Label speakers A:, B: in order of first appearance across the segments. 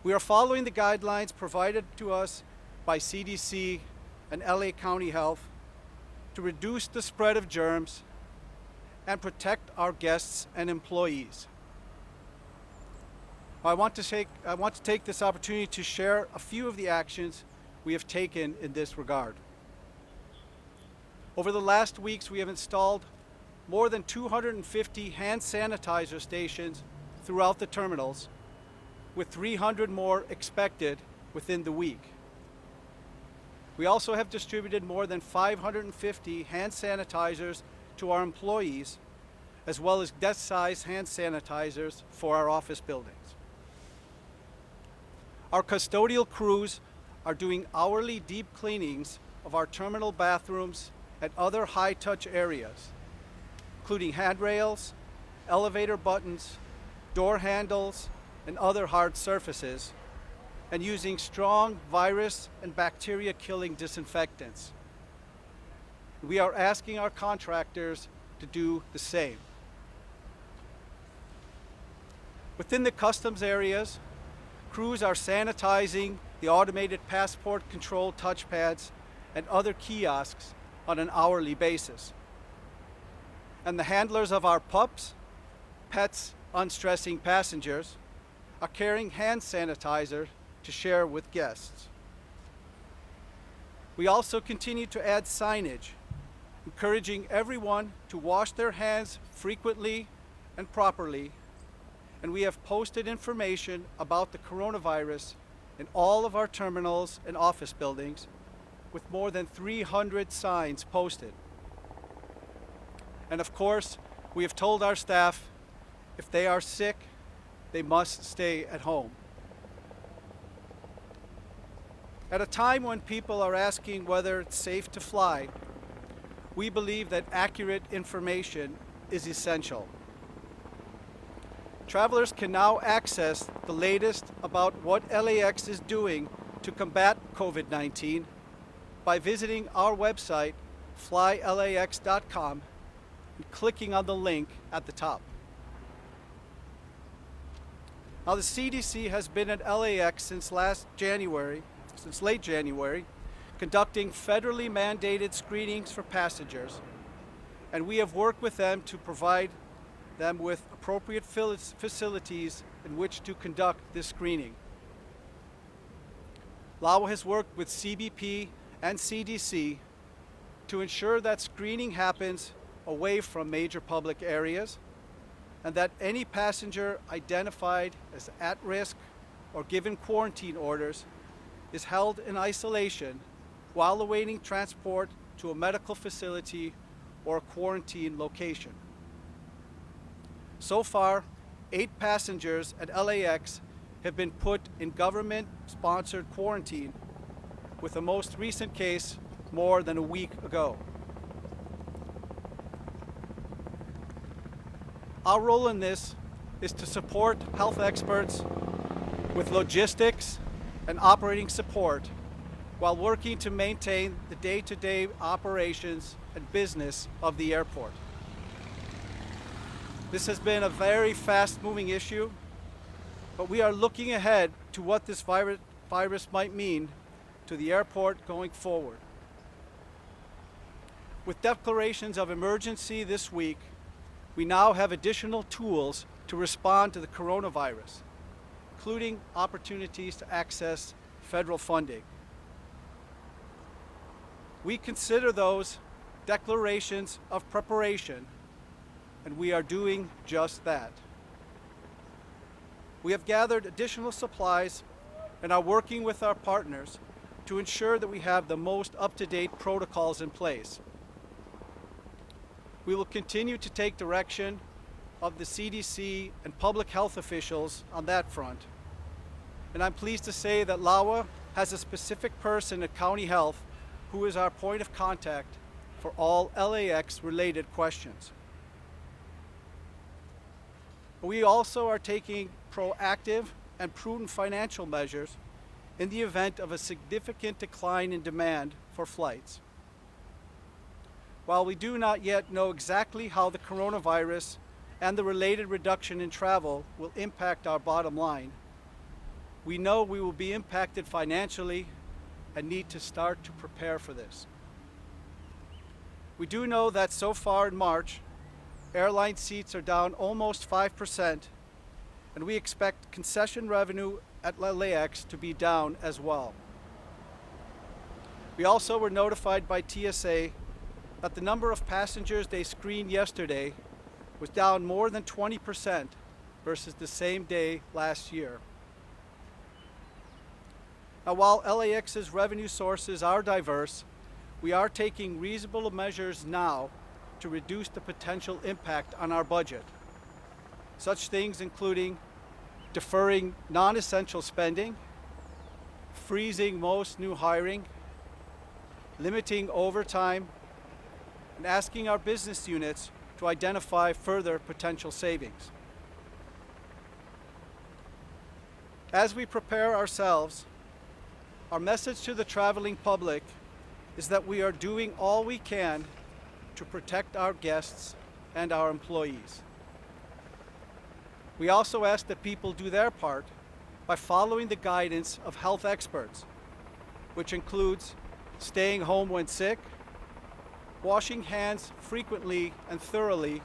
A: We are following the guidelines provided to us by CDC and LA County Health to reduce the spread of germs and protect our guests and employees. I want to take this opportunity to share a few of the actions we have taken in this regard. Over the last weeks, we have installed more than 250 hand sanitizer stations throughout the terminals, with 300 more expected within the week. We also have distributed more than 550 hand sanitizers to our employees, as well as desk-size hand sanitizers for our office buildings. Our custodial crews are doing hourly deep cleanings of our terminal bathrooms and other high-touch areas, including handrails, elevator buttons, door handles, and other hard surfaces, and using strong virus and bacteria-killing disinfectants. We are asking our contractors to do the same. Within the customs areas, crews are sanitizing the automated passport control touchpads and other kiosks on an hourly basis. And the handlers of our pups, pets unstressing passengers, are carrying hand sanitizer to share with guests. We also continue to add signage, encouraging everyone to wash their hands frequently and properly, and we have posted information about the coronavirus in all of our terminals and office buildings, with more than 300 signs posted. And of course, we have told our staff if they are sick, they must stay at home. At a time when people are asking whether it's safe to fly, we believe that accurate information is essential. Travelers can now access the latest about what LAX is doing to combat COVID-19 by visiting our website, flylax.com, and clicking on the link at the top. Now, the CDC has been at LAX since late January, conducting federally mandated screenings for passengers, and we have worked with them to provide them with appropriate facilities in which to conduct this screening. LAWA has worked with CBP and CDC to ensure that screening happens away from major public areas, and that any passenger identified as at risk or given quarantine orders is held in isolation while awaiting transport to a medical facility or a quarantine location. So far, 8 passengers at LAX have been put in government-sponsored quarantine, with the most recent case more than a week ago. Our role in this is to support health experts with logistics and operating support while working to maintain the day-to-day operations and business of the airport. This has been a very fast-moving issue, but we are looking ahead to what this virus might mean to the airport going forward. With declarations of emergency this week, we now have additional tools to respond to the coronavirus, including opportunities to access federal funding. We consider those declarations of preparation, and we are doing just that. We have gathered additional supplies and are working with our partners to ensure that we have the most up-to-date protocols in place. We will continue to take direction of the CDC and public health officials on that front. And I'm pleased to say that LAWA has a specific person at County Health who is our point of contact for all LAX-related questions. We also are taking proactive and prudent financial measures in the event of a significant decline in demand for flights. While we do not yet know exactly how the coronavirus and the related reduction in travel will impact our bottom line, We know we will be impacted financially and need to start to prepare for this. We do know that so far in March, airline seats are down almost 5%, and we expect concession revenue at LAX to be down as well. We also were notified by TSA that the number of passengers they screened yesterday was down more than 20% versus the same day last year. Now, while LAX's revenue sources are diverse, we are taking reasonable measures now to reduce the potential impact on our budget. Such things including deferring non-essential spending, freezing most new hiring, limiting overtime, and asking our business units to identify further potential savings. As we prepare ourselves, our message to the traveling public is that we are doing all we can to protect our guests and our employees. We also ask that people do their part by following the guidance of health experts, which includes staying home when sick, washing hands frequently and thoroughly,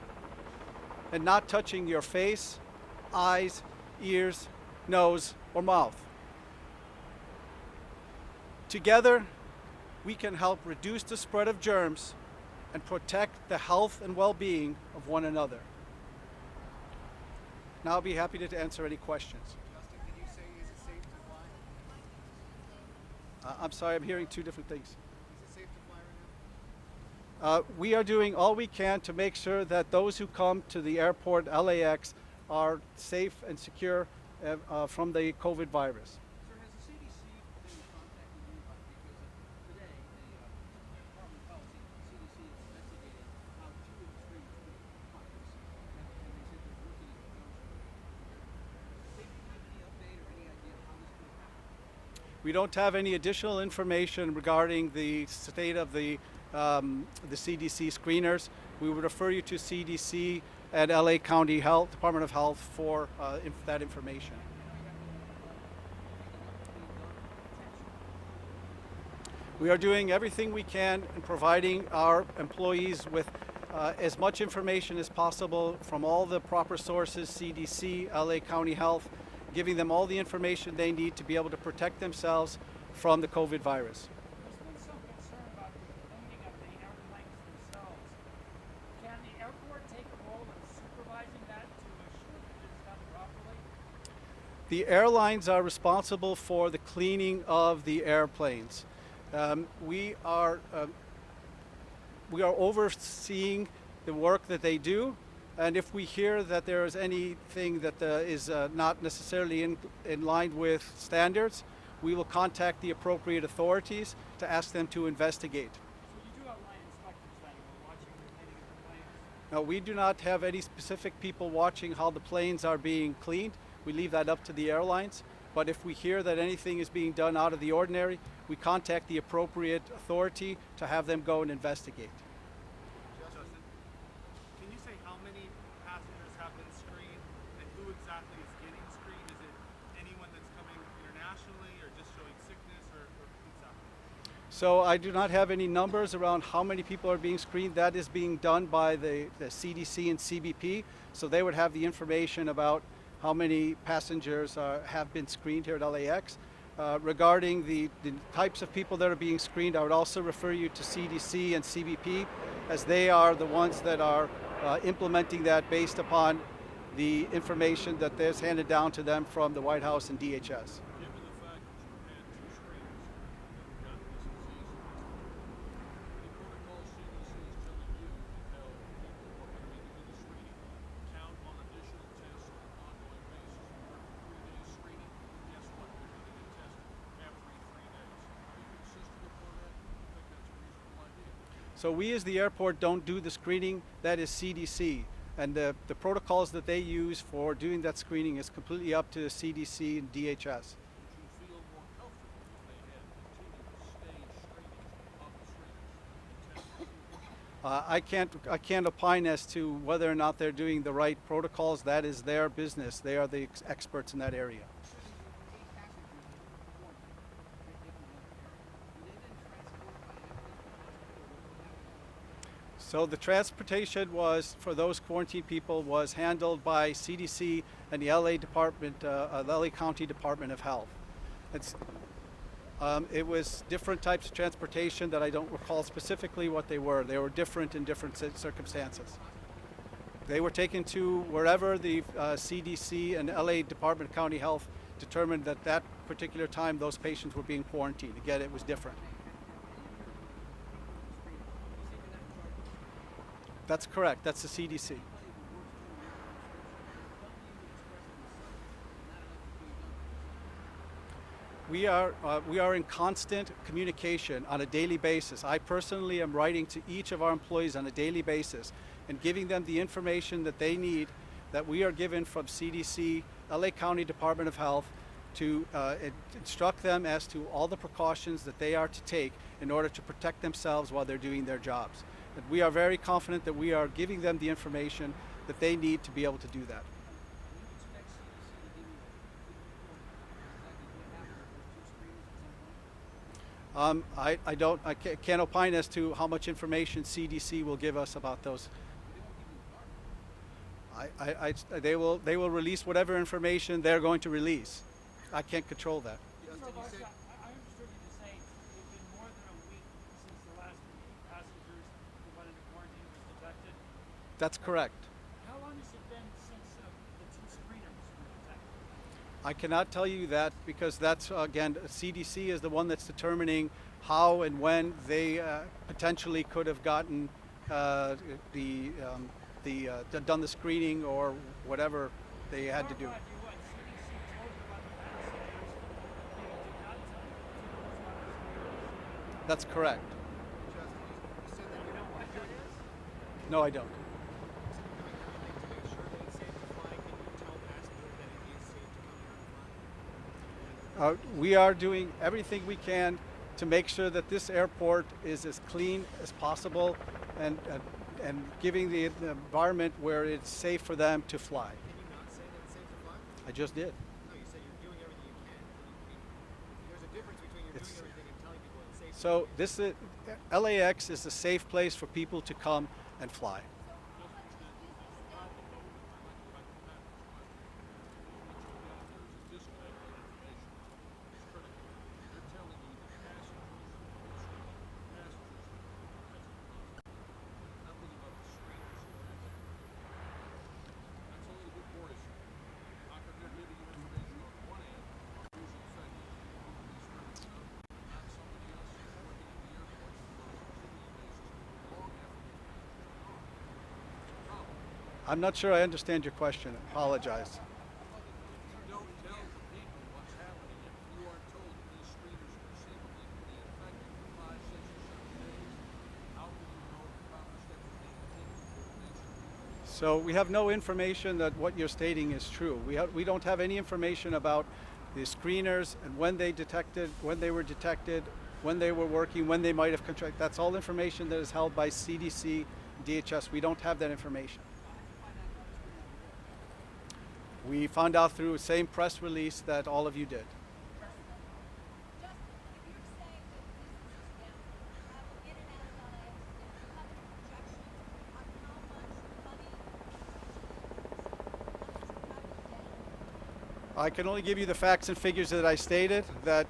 A: and not touching your face, eyes, ears, nose, or mouth. Together, we can help reduce the spread of germs and protect the health and well-being of one another. Now I'll be happy to answer any questions.
B: Justin, can you say, is it safe to fly?
A: I'm sorry, I'm hearing two different things.
B: Is it safe to fly right now?
A: We are doing all we can to make sure that those who come to the airport, LAX, are safe and secure from the COVID virus.
C: Sir, has the CDC been contacting you about it? Because today, the Department of Health, CDC, is investigating how 2 and 3 virus, and they said they're working in conjunction. Does safety have any update or any idea of how this could happen?
A: We don't have any additional information regarding the state of the CDC screeners. We would refer you to CDC and LA County Health, Department of Health for that information. We are doing everything we can in providing our employees with as much information as possible from all the proper sources, CDC, LA County Health, giving them all the information they need to be able to protect themselves from the COVID virus.
D: There's been some concern about the cleaning of the airplanes themselves. Can the airport take a role in supervising that to assure that it's done properly?
A: The airlines are responsible for the cleaning of the airplanes. We are overseeing the work that they do, and if we hear that there is anything that is not necessarily in line with standards, we will contact the appropriate authorities to ask them to investigate.
D: So you do have line inspectors then who are watching the cleaning of the planes?
A: Now, we do not have any specific people watching how the planes are being cleaned. We leave that up to the airlines. But if we hear that anything is being done out of the ordinary, we contact the appropriate authority to have them go and investigate.
B: Justin, can you say how many passengers have been screened and who exactly is getting screened? Is it anyone that's coming internationally or just showing sickness or exactly?
A: So I do not have any numbers around how many people are being screened. That is being done by the CDC and CBP. So they would have the information about how many passengers have been screened here at LAX. Regarding the types of people that are being screened, I would also refer you to CDC and CBP, as they are the ones that are implementing that based upon the information that is handed down to them from the White House and DHS.
E: Given the fact that you had 2 screenings that got this disease, the protocol CDC is telling you to tell people who are coming into the screening, count on additional tests on an ongoing basis. You work 3 days screening, guess what? You're going to get tested every 3 days. Are you insisting upon that? Do you think that's a reasonable idea?
A: So we as the airport don't do the screening, that is CDC. And the protocols that they use for doing that screening is completely up to the CDC and DHS.
E: Would you feel more comfortable if they had continued staged screenings of the screeners?
A: I can't opine as to whether or not they're doing the right protocols. That is their business. They are the experts in that area.
C: Eight passengers
A: So the transportation was, for those quarantine people, was handled by CDC and the LA Department, the LA County Department of Health. It was different types of transportation that I don't recall specifically what they were. They were different in different circumstances. They were taken to wherever the CDC and LA Department of County Health determined that that particular time those patients were being quarantined. Again, it was different. That's correct. That's the CDC. We are in constant communication on a daily basis. I personally am writing to each of our employees on a daily basis and giving them the information that they need, that we are given from CDC, LA County Department of Health, to instruct them as to all the precautions that they are to take in order to protect themselves while they're doing their jobs. And we are very confident that we are giving them the information that they need to be able to do that. I can't opine as to how much information CDC will give us about those. They will release whatever information they're going to release. I can't control that.
D: Mr. Barcia, I understood you to say it's been more than a week since the last passengers who went into quarantine was detected.
A: That's correct.
D: How long has it been since the two screeners were detected?
A: I cannot tell you that because that's, again, CDC is the one that's determining how and when they potentially could have gotten done the screening or whatever they had to do.
D: Clarify what CDC told you about the passengers that they did not tell you to respond to screeners.
A: That's correct.
B: Justin, you said that
D: You know what that is?
A: No, I don't.
B: to make sure that it's safe to fly. Can you tell passengers that it is safe to come here and fly?
A: We are doing everything we can to make sure that this airport is as clean as possible and giving the environment where it's safe for them to fly.
B: Can you not say that it's safe to fly?
A: I just did.
B: No, you said you're doing everything you can. There's a difference between you're
A: It's-
B: doing everything and telling people it's safe.
A: So this is, LAX is a safe place for people to come and fly. I'm not sure I understand your question. Apologize.
E: You don't tell the people what's happening if you are told that these screeners conceivably could be infected for 5, 6, or 7 days. How will you know the proper steps are being taken to make sure?
A: So we have no information that what you're stating is true. We don't have any information about the screeners and when they were detected, when they were working, when they might have contracted. That's all information that is held by CDC, DHS. We don't have that information. We found out through the same press release that all of you did.
F: Justin, if you're saying that businesses can travel in and out of LAX, do you have any projections on how much money travel
A: I can only give you the facts and figures that I stated. That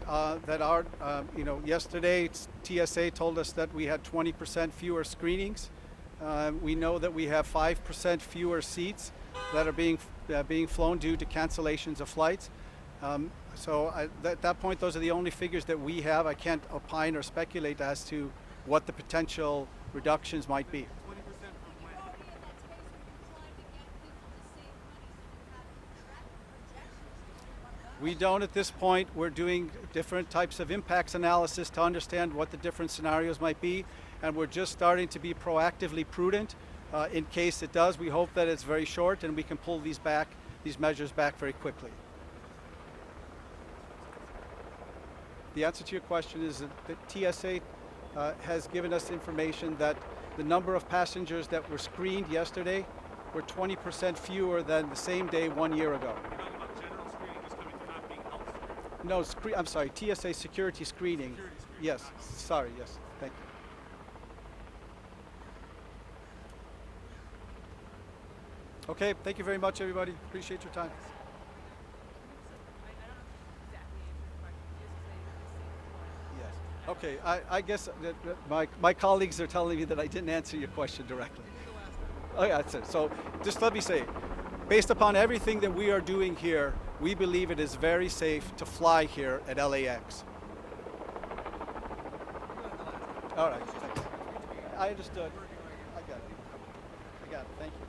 A: yesterday TSA told us that we had 20% fewer screenings. We know that we have 5% fewer seats that are being flown due to cancellations of flights. At that point, those are the only figures that we have. I can't opine or speculate as to what the potential reductions might be.
B: 20% from
F: You're
B: when?
F: already in that space where you're trying to get people to save money, so you have projections to what
A: We don't at this point. We're doing different types of impacts analysis to understand what the different scenarios might be, and we're just starting to be proactively prudent in case it does. We hope that it's very short and we can pull these measures back very quickly. The answer to your question is that TSA has given us information that the number of passengers that were screened yesterday were 20% fewer than the same day 1 year ago.
B: You're talking about general screening just coming to not being health screening.
A: No, I'm sorry, TSA security screening.
B: Security screening,
A: Yes,
B: not health.
A: sorry, yes, thank you. Okay, thank you very much, everybody. Appreciate your time.
G: I don't know if you exactly answered the question. Just say the same one.
A: Yes. Okay, I guess that my colleagues are telling me that I didn't answer your question directly. Oh, yeah, that's it. So just let me say, based upon everything that we are doing here, we believe it is very safe to fly here at LAX. All right, thanks. I understood. I got it. I got it. Thank you.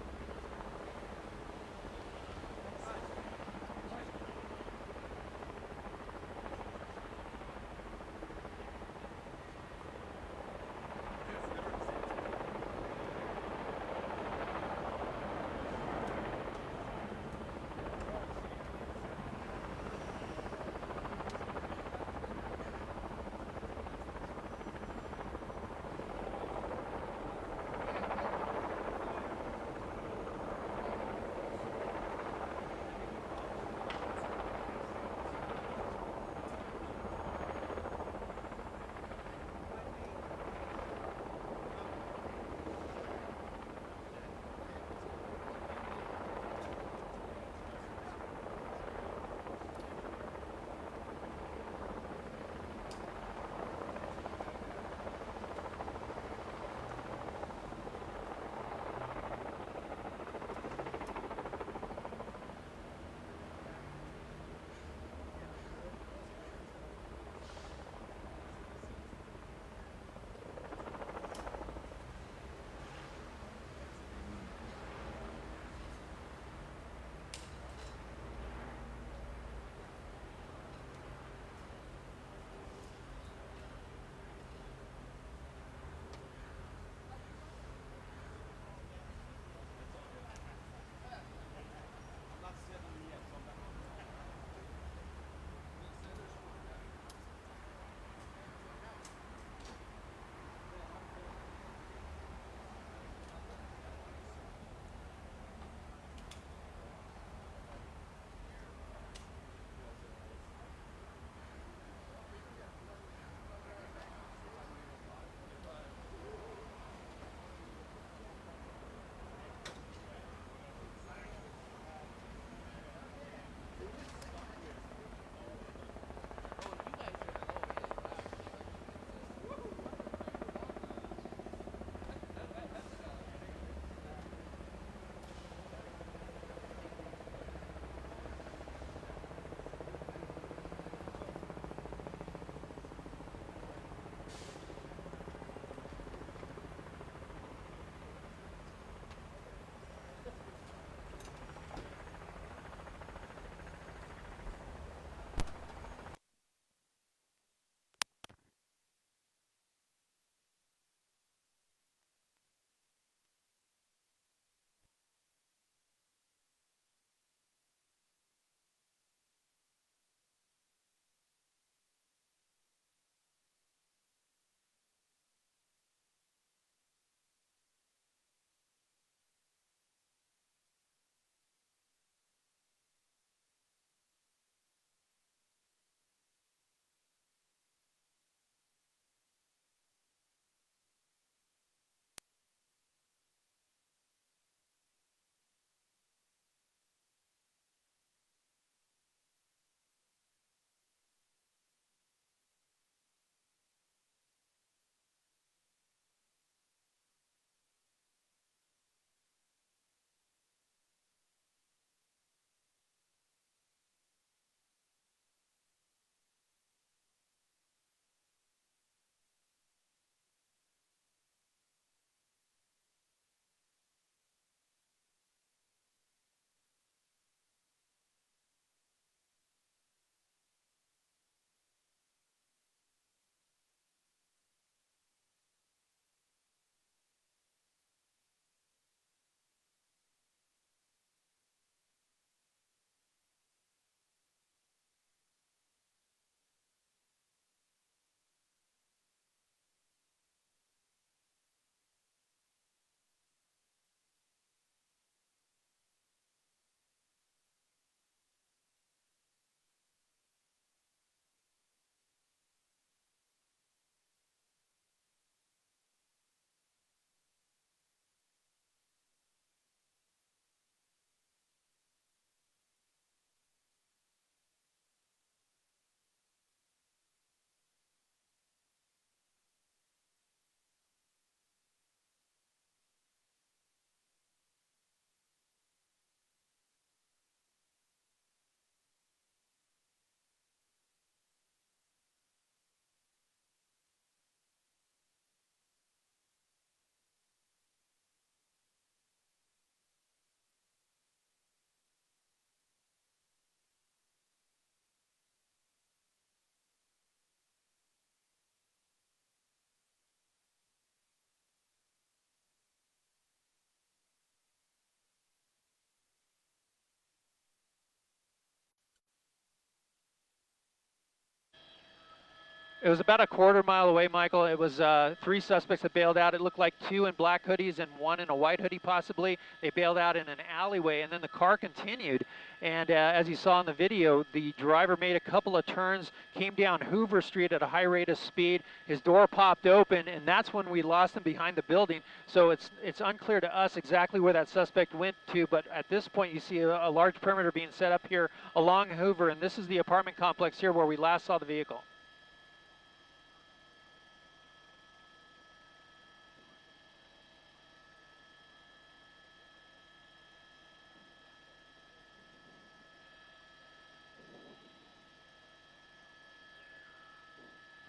H: It was about a quarter-mile away, Michael. It was 3 suspects that bailed out. It looked like 2 in black hoodies and 1 in a white hoodie, possibly. They bailed out in an alleyway, and then the car continued. And as you saw in the video, the driver made a couple of turns, came down Hoover Street at a high rate of speed. His door popped open, and that's when we lost him behind the building. So it's unclear to us exactly where that suspect went to, but at this point you see a large perimeter being set up here along Hoover, and this is the apartment complex here where we last saw the vehicle.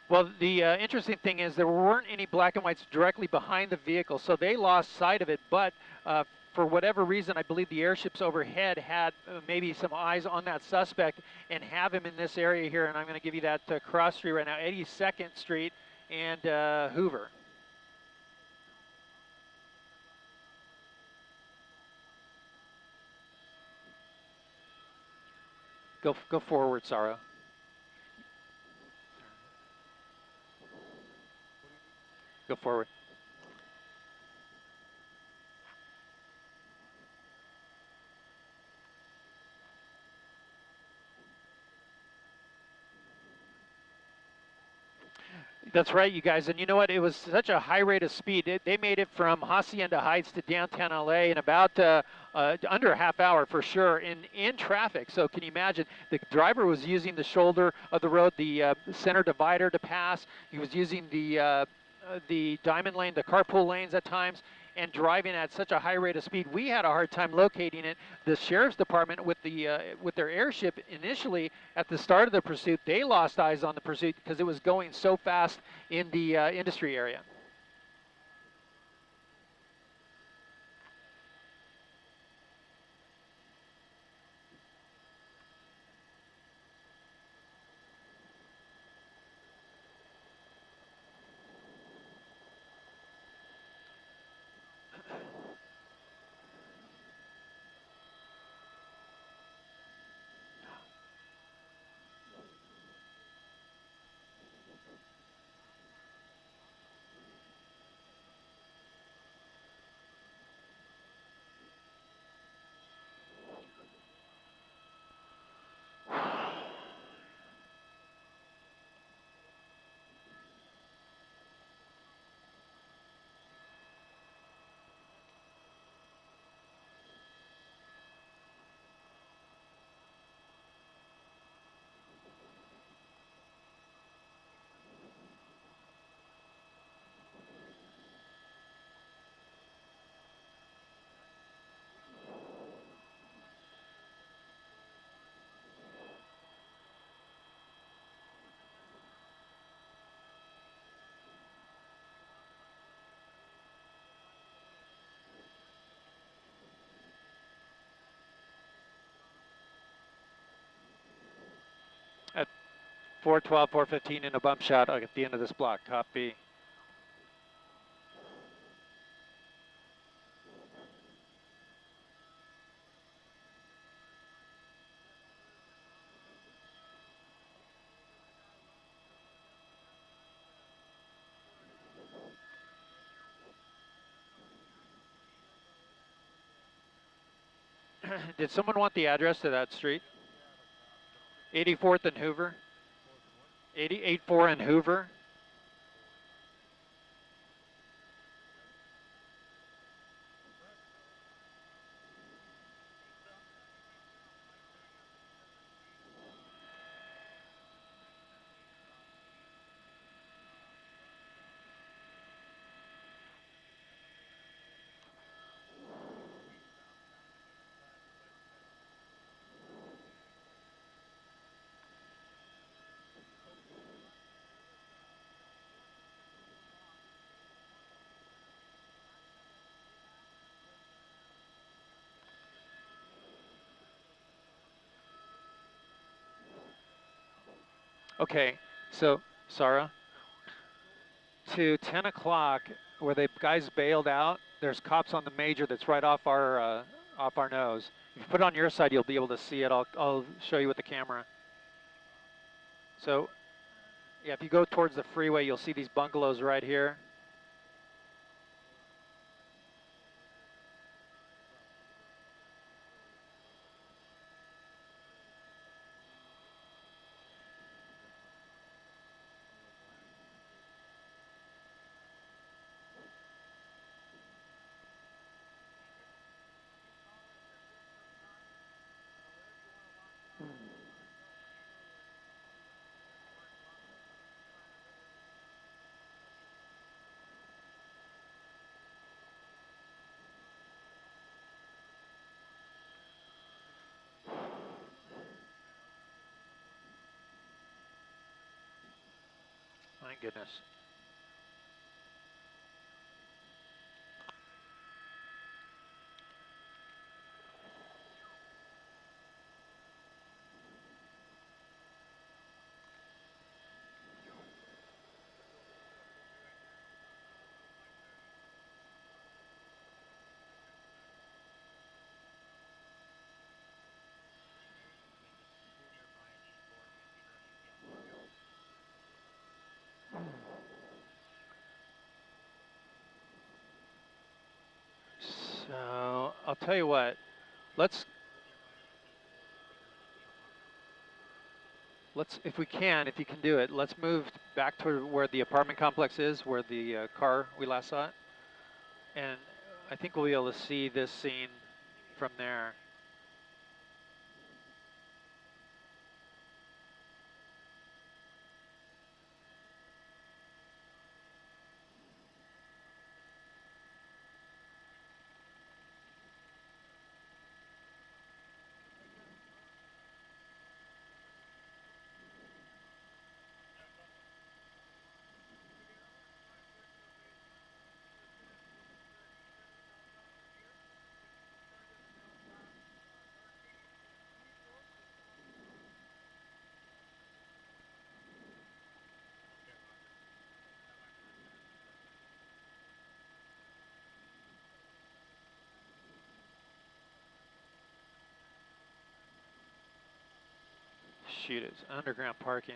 H: Well, the interesting thing is there weren't any black and whites directly behind the vehicle, so they lost sight of it. But for whatever reason, I believe the airships overhead had maybe some eyes on that suspect and have him in this area here. And I'm going to give you that cross street right now, 82nd Street and Hoover. Go forward, Sarah. Go forward. That's right, you guys. And you know what? It was such a high rate of speed. They made it from Hacienda Heights to downtown LA in about under a half hour for sure in traffic. So can you imagine? The driver was using the shoulder of the road, the center divider to pass. He was using the diamond lane, the carpool lanes at times, and driving at such a high rate of speed. We had a hard time locating it. The sheriff's department with their airship initially at the start of the pursuit, they lost eyes on the pursuit because it was going so fast in the industry area. At 412, 415 in a bump shot at the end of this block. Copy. Did someone want the address to that street? 84th and Hoover? 884 and Hoover? Okay, so Sarah, to 10 o'clock, where the guys bailed out, there's cops on the major that's right off our nose. If you put it on your side, you'll be able to see it. I'll show you with the camera. So Yeah, if you go towards the freeway, you'll see these bungalows right here. My goodness. So I'll tell you what. Let's if we can, if you can do it, let's move back to where the apartment complex is, where the car we last saw it, and I think we'll be able to see this scene from there. Shoot, it's underground parking.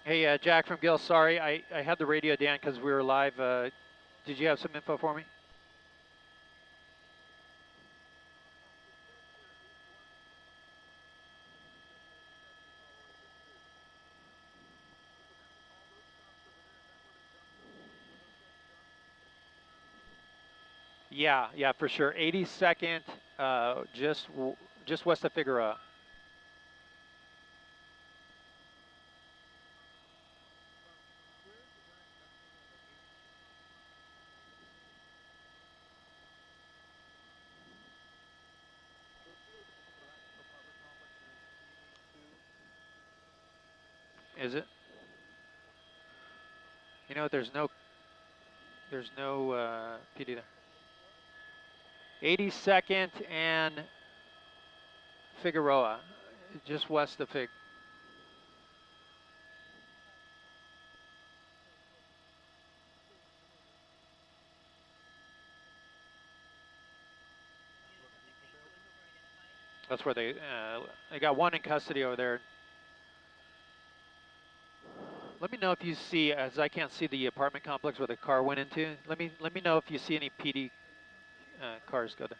H: Hey, Jack from Gill, sorry, I had the radio down because we were live. Did you have some info for me? Yeah, yeah, for sure. 82nd, just west of Figueroa. Is it? You know, there's no PD there. 82nd and Figueroa, just west of Fig. That's where they got one in custody over there. Let me know if you see, as I can't see the apartment complex where the car went into. Let me know if you see any PD cars go there.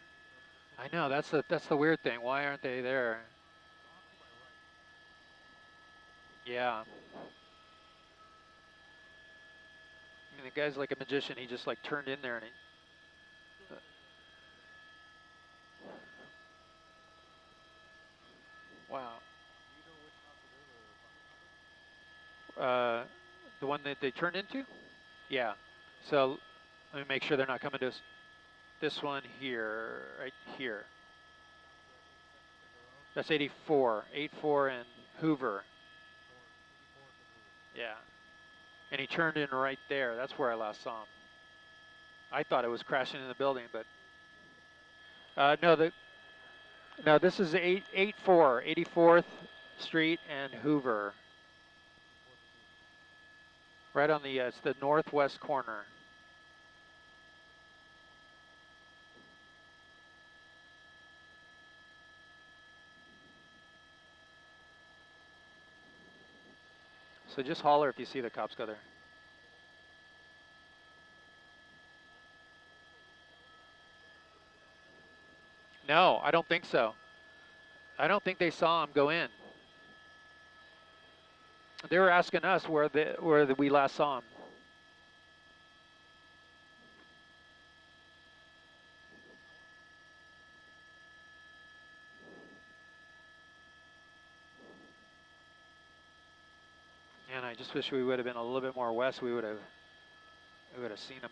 H: I know that's the weird thing. Why aren't they there? Yeah. I mean, the guy's like a magician. He just like turned in there and he. Wow. The one that they turned into? Yeah. So let me make sure they're not coming to us. This one here, right here. That's 84. 84 and Hoover. Yeah. And he turned in right there. That's where I last saw him. I thought it was crashing in the building, but no, this is 84th Street and Hoover, right on the it's the northwest corner. So just holler if you see the cops go there. No, I don't think so. I don't think they saw him go in. They were asking us where we last saw him. And I just wish we would have been a little bit more west. We would have seen him.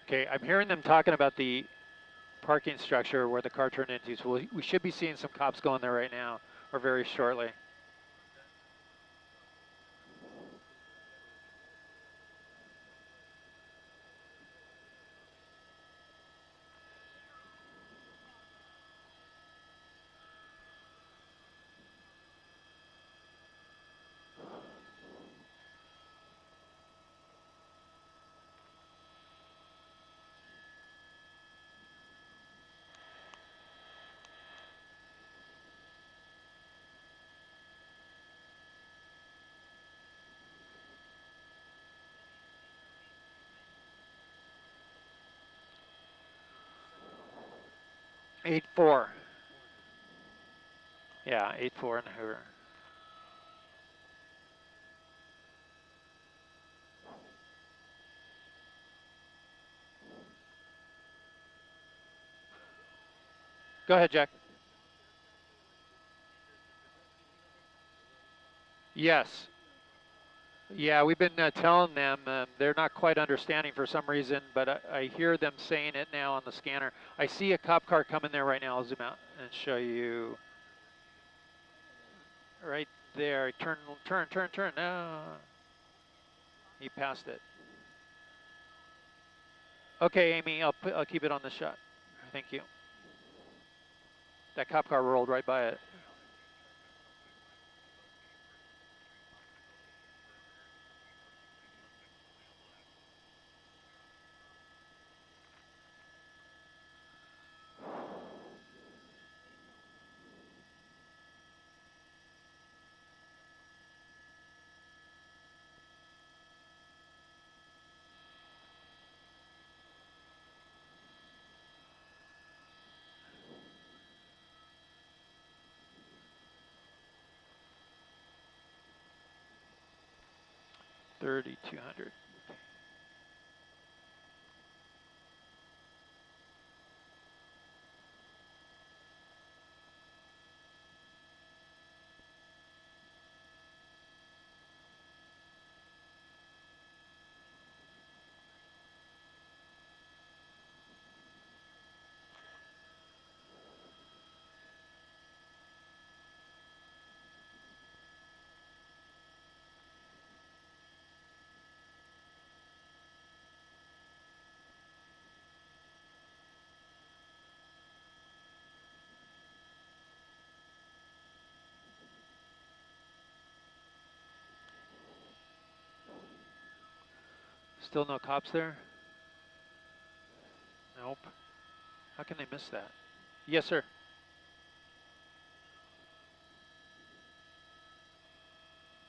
H: Okay, I'm hearing them talking about the parking structure where the car turned into. So we should be seeing some cops going there right now or very shortly. Eight four. Yeah, 8-4 in Hoover. Go ahead, Jack. Yes. Yeah, we've been telling them they're not quite understanding for some reason, but I hear them saying it now on the scanner. I see a cop car coming there right now. I'll zoom out and show you. Right there. Turn. No. He passed it. Okay, Amy, I'll keep it on the shot. Thank you. That cop car rolled right by it. $3,200. Still no cops there? Nope. How can they miss that? Yes, sir.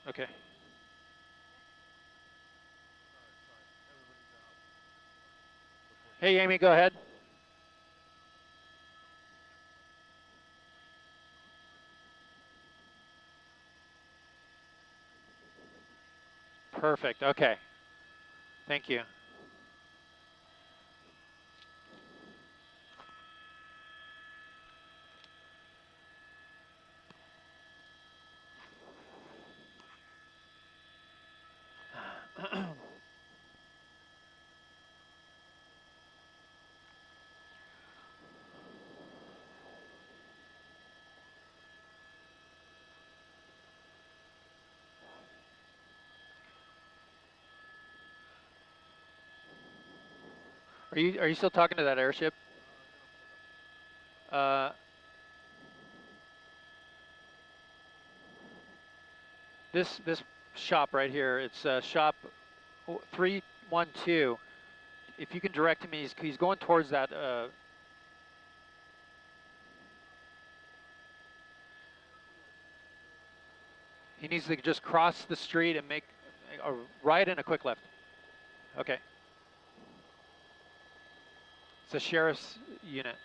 H: Okay. Hey, Amy, go ahead. Perfect. Okay. Thank you. Are you still talking to that airship? This shop right here, it's shop 312. If you can direct him, he's going towards that. He needs to just cross the street and make a right and a quick left. Okay. It's a sheriff's unit.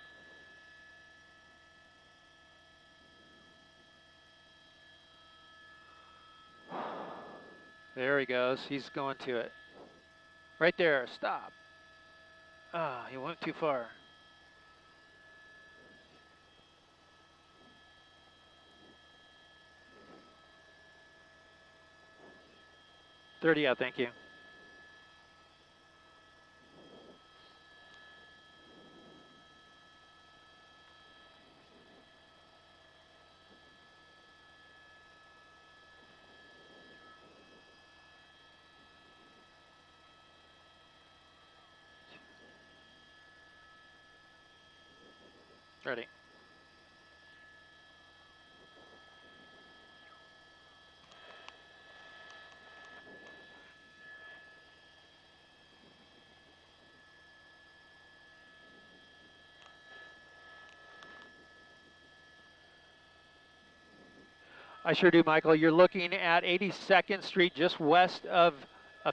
H: There he goes. He's going to it. Right there. Stop. Ah, he went too far. $30 out, thank you. Ready. I sure do, Michael. You're looking at 82nd Street, just west of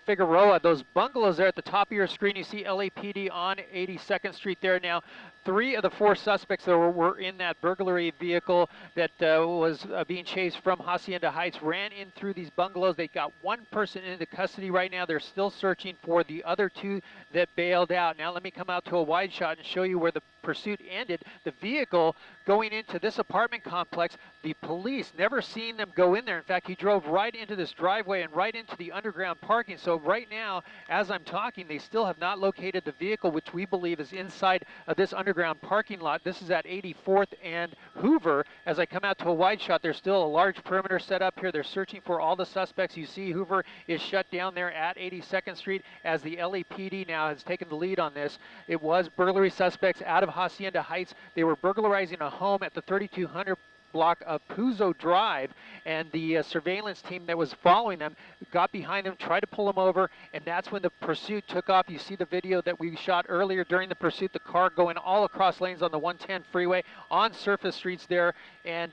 H: Figueroa. Those bungalows there at the top of your screen, you see LAPD on 82nd Street there now. 3 of the 4 suspects that were in that burglary vehicle that was being chased from Hacienda Heights ran in through these bungalows. They got 1 person into custody right now. They're still searching for the other 2 that bailed out. Now let me come out to a wide shot and show you where the pursuit ended. The vehicle going into this apartment complex, the police never seen them go in there. In fact, he drove right into this driveway and right into the underground parking. So right now, as I'm talking, they still have not located the vehicle, which we believe is inside of this underground parking lot. This is at 84th and Hoover. As I come out to a wide shot, there's still a large perimeter set up here. They're searching for all the suspects. You see Hoover is shut down there at 82nd Street as the LAPD now has taken the lead on this. It was burglary suspects out of Hacienda Heights. They were burglarizing a home at the 3200 block of Puzo Drive, and the surveillance team that was following them got behind them, tried to pull them over, and that's when the pursuit took off. You see the video that we shot earlier during the pursuit, the car going all across lanes on the 110 freeway on surface streets there, and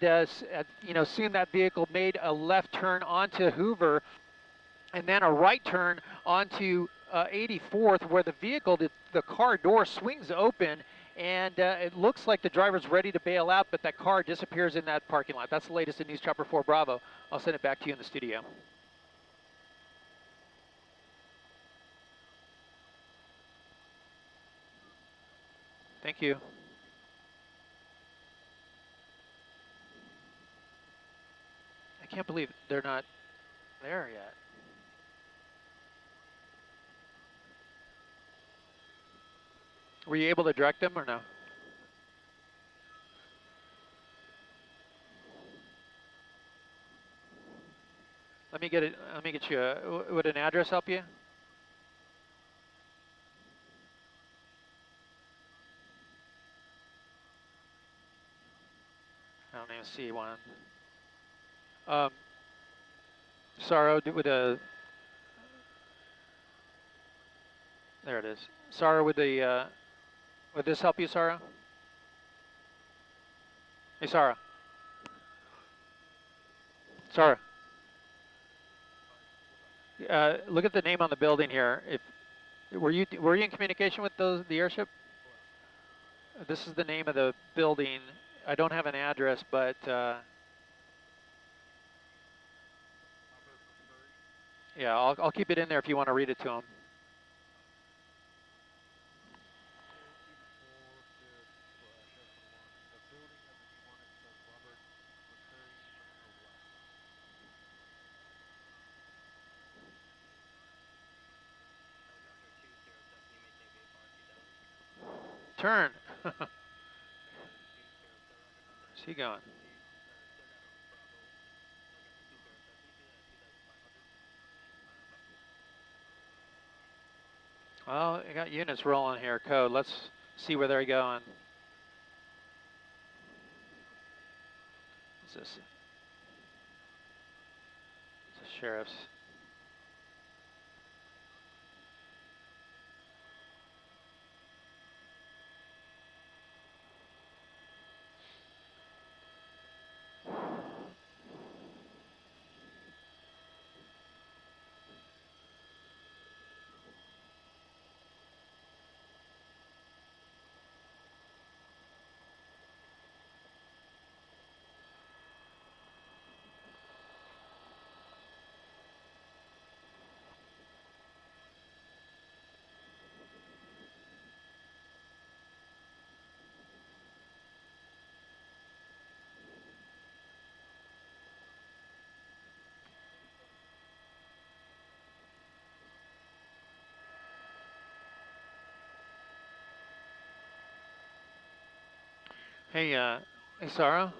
H: soon that vehicle made a left turn onto Hoover and then a right turn onto 84th, where the vehicle, the car door swings open, and it looks like the driver's ready to bail out, but that car disappears in that parking lot. That's the latest in News Chopper 4 Bravo. I'll send it back to you in the studio. Thank you. I can't believe they're not there yet. Were you able to direct them or no? Let me get you. Would an address help you? I don't even see one. Sorrow with a. There it is. Sorrow with the. Would this help you, Sarah? Hey, Sarah. Sarah. Look at the name on the building here. Were you in communication with the airship? This is the name of the building. I don't have an address, but Yeah, I'll keep it in there if you want to read it to them. Turn. Where's he going? Well, you got units rolling here, code. Let's see where they're going. What's this? It's the sheriff's. Hey, hey, Sarah.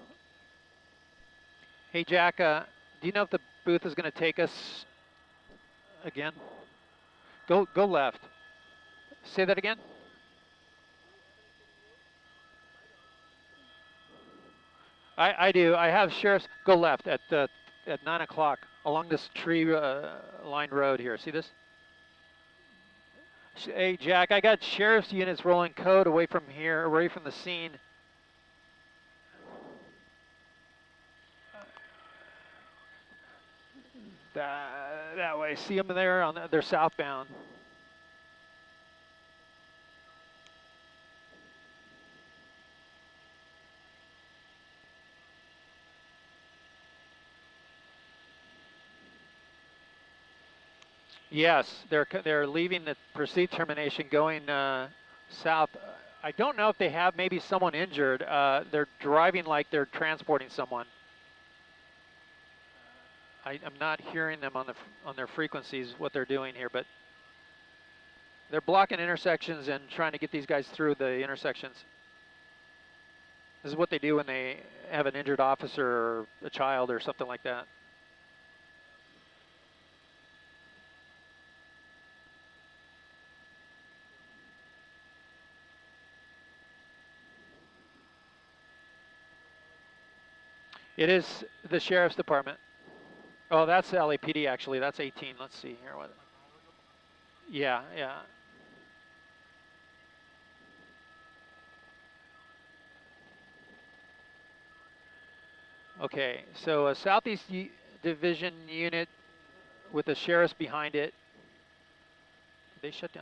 H: Hey, Jack. Do you know if the booth is going to take us again? Go left. Say that again. I do. I have sheriffs. Go left at 9 o'clock along this tree lined road here. See this? Hey, Jack. I got sheriff's units rolling code away from here, away from the scene. That way. See them there on they're southbound. Yes, they're leaving the pursuit termination going south. I don't know if they have maybe someone injured. They're driving like they're transporting someone. I'm not hearing them on their frequencies what they're doing here, but they're blocking intersections and trying to get these guys through the intersections. This is what they do when they have an injured officer or a child or something like that. It is the sheriff's department. Oh, that's LAPD actually. That's 18. Let's see here. What? Yeah, yeah. Okay, so a Southeast Division unit with the sheriff's behind it. Did they shut down?